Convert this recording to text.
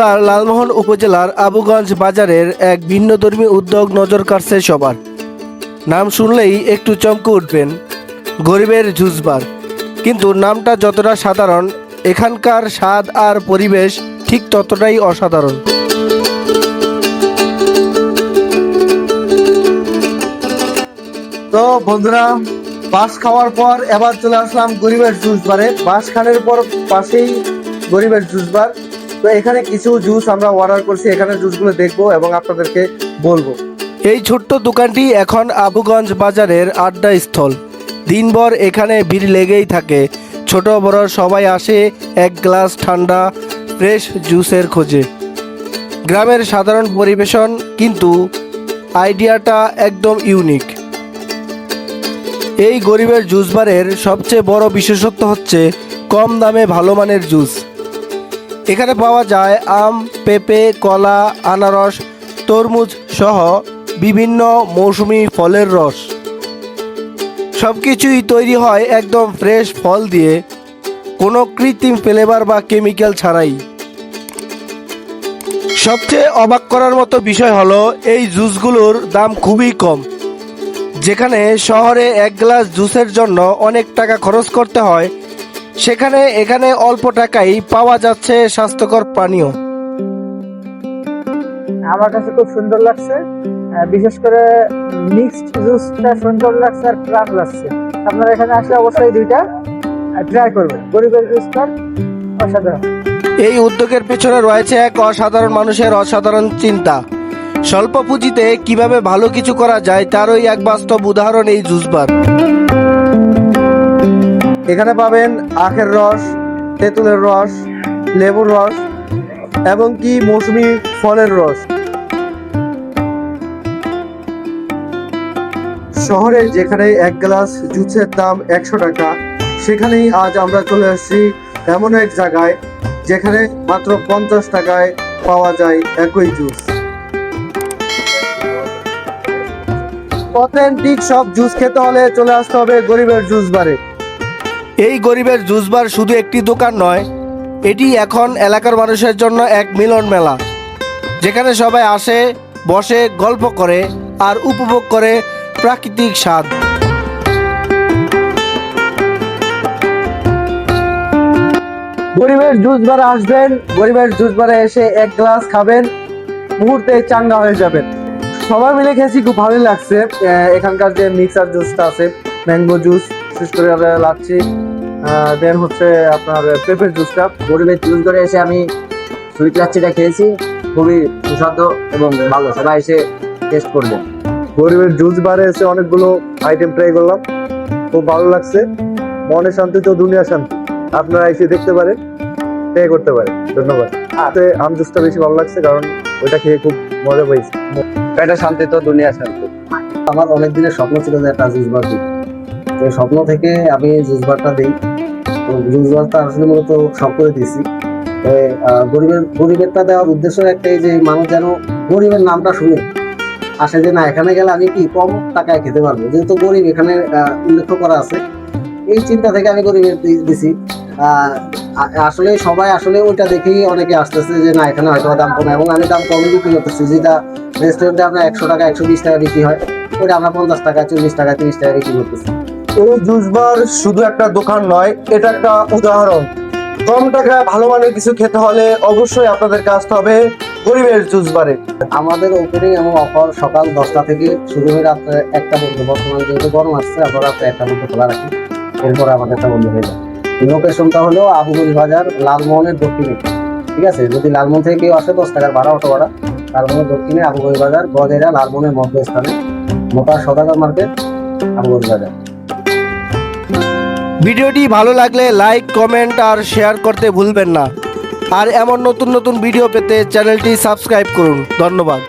এবার লালমোহন উপজেলার আবুগঞ্জ বাজারের এক ভিন্নধর্মী উদ্যোগ নজর কাড়ছে সবার। নাম শুনলেই একটু চমকে উঠবেন, গরিবের জুস বার। কিন্তু নামটা যতটা সাধারণ, এখানকার স্বাদ আর পরিবেশ ঠিক ততটাই অসাধারণ। তো বন্ধুরা, বাস খাওয়ার পর এবার চলে আসলাম গরিবের জুস বারে। বাস খানের পর পাশেই গরিবের জুস বার। তো এখানে কিছু জুস আমরা অর্ডার করছি, এখানে জুসগুলো দেখবো এবং আপনাদেরকে বলবো। এই ছোট্ট দোকানটি এখন আবুগঞ্জ বাজারের আড্ডা স্থল। দিনভর এখানে ভিড় লেগেই থাকে। ছোট বড় সবাই আসে এক গ্লাস ঠান্ডা ফ্রেশ জুসের খোঁজে। গ্রামের সাধারণ পরিবেশন, কিন্তু আইডিয়াটা একদম ইউনিক। এই গরিবের জুস বারের সবচেয়ে বড় বিশেষত্ব হচ্ছে কম দামে ভালো মানের জুস। এখানে পাওয়া যায় আম, পেঁপে, কলা, আনারস, তরমুজ সহ বিভিন্ন মৌসুমি ফলের রস। সব কিছুই তৈরি হয় একদম ফ্রেশ ফল দিয়ে, কোনো কৃত্রিম ফ্লেভার বা কেমিক্যাল ছাড়াই। সবচেয়ে অবাক করার মতো বিষয় হলো এই জুসগুলোর দাম খুবই কম। যেখানে শহরে এক গ্লাস জুসের জন্য অনেক টাকা খরচ করতে হয়, সেখানে এখানে অল্প টাকায় পাওয়া যাচ্ছে স্বাস্থ্যকর পানীয়। আমার কাছে খুব সুন্দর লাগছে, বিশেষ করে মিক্সড জুসটা সুন্দর লাগছে আর প্রাণ লাগছে। আপনারা এখানে আসলে অবশ্যই দুইটা ট্রাই করবেন। গরিবের জুসটা অসাধারণ। এই উদ্যোগের পেছনে রয়েছে এক অসাধারণ মানুষের অসাধারণ চিন্তা। স্বল্প পুঁজিতে কিভাবে ভালো কিছু করা যায় তারই এক বাস্তব উদাহরণ এই জুস বার। এখানে পাবেন আখের রস, তেঁতুলের রস, লেবুর রস এবং কি মৌসুমি ফলের রস। শহরে যেখানে এক গ্লাস জুসের দাম 100 টাকা, সেখানেই আজ আমরা চলে আসছি এমন এক জায়গায় যেখানে মাত্র 50 টাকায় পাওয়া যায় একই জুস। অথেন্টিক সব জুস খেতে হলে চলে আসতে হবে গরিবের জুস বারে। এই গরিবের জুস বার শুধু একটি দোকান নয়, এটি এখন এলাকার মানুষের জন্য এক মিলন মেলা, যেখানে সবাই আসে, বসে, গল্প করে আর উপভোগ করে প্রাকৃতিক স্বাদ। গরিবের জুস বারে আসবেন, গরিবের জুস বারে এসে এক গ্লাস খাবেন, মুহূর্তে চাঙ্গা হয়ে যাবেন। সবাই মিলে খেয়েছি, খুব ভালোই লাগছে। এখানকার যে মিক্সার জুসটা আছে, ম্যাঙ্গো জুস, বিশেষ করে লাচ্ছি, দেন হচ্ছে আপনার পেঁপের জুসটা। গরিবের জুস করে এসে আমি সুইট লাচ্ছিটা খেয়েছি, খুবই সুস্বাদু এবং ভালো। সবাই এসে টেস্ট করবেন। গরিবের জুস বারে এসে অনেকগুলো আইটেম ট্রাই করলাম, খুব ভালো লাগছে। মনে শান্তি তো দুনিয়া শান্তি। আপনারা এসে দেখতে পারেন, ট্রাই করতে পারেন। ধন্যবাদ। আম জুসটা বেশি ভালো লাগছে, কারণ ওইটা খেয়ে খুব মজা পেয়েছি। এটা শান্তি তো দুনিয়া শান্তি। আমার অনেক দিনের স্বপ্ন ছিল যে একটা জুস বার দিই। তো স্বপ্ন থেকে আমি জুস বারটা দিই। তো জুস বারটা আসলে মূলত সব করে দিয়েছি। গরিবেরটা দেওয়ার উদ্দেশ্য একটাই, যে মানুষ যেন গরিবের নামটা শুনে আসে, যে না এখানে গেলে আমি কি কম টাকায় খেতে পারবো, যেহেতু গরিব এখানে উল্লেখ করা আছে। এই চিন্তা থেকে আমি গরিবের দিছি। আসলে সবাই আসলে ওইটা দেখেই অনেকে আসতেছে যে না এখানে হয়তো দাম কম, এবং আমি দাম কমে বিক্রি করতেছি। যেটা রেস্টুরেন্টে আপনার 100 টাকা 120 টাকা বিক্রি হয়, ওইটা আমরা 50 টাকা 40 টাকা 30 টাকা বিক্রি করতেছি। এই জুস বার শুধু একটা দোকান নয়, এটা একটা উদাহরণ। কম টাকায় ভালো মানের কিছু খেতে হলে অবশ্যই আপনাদেরকে আসতে হবে গরিবের জুস বারে। আমাদের ওপেনিং এবং অফার সকাল 10টা থেকে শুরু হয়ে রাত্রে 1টা পর্যন্ত। বর্তমানে যেহেতু গরম আসছে, আমরা রাত্রে 1টা পর্যন্ত খোলা রাখি, এরপরে আমাদেরটা বন্ধ হয়ে যায়। লোকেশনটা হলো আবুগঞ্জ বাজার, লালমোহনের দক্ষিণে। ঠিক আছে, যদি লালমোহন থেকে কেউ আসে 10 টাকার ভাড়া, অটো ভাড়া। লালমোহনের দক্ষিণে আবুগঞ্জ বাজার, গজেরা লালমোহনের মধ্যস্থানে, মোটা সদাগর মার্কেট, আবুগঞ্জ বাজার। ভিডিওটি ভালো লাগলে লাইক, কমেন্ট আর শেয়ার করতে ভুলবেন না। আর এমন নতুন নতুন ভিডিও পেতে চ্যানেলটি সাবস্ক্রাইব করুন। ধন্যবাদ।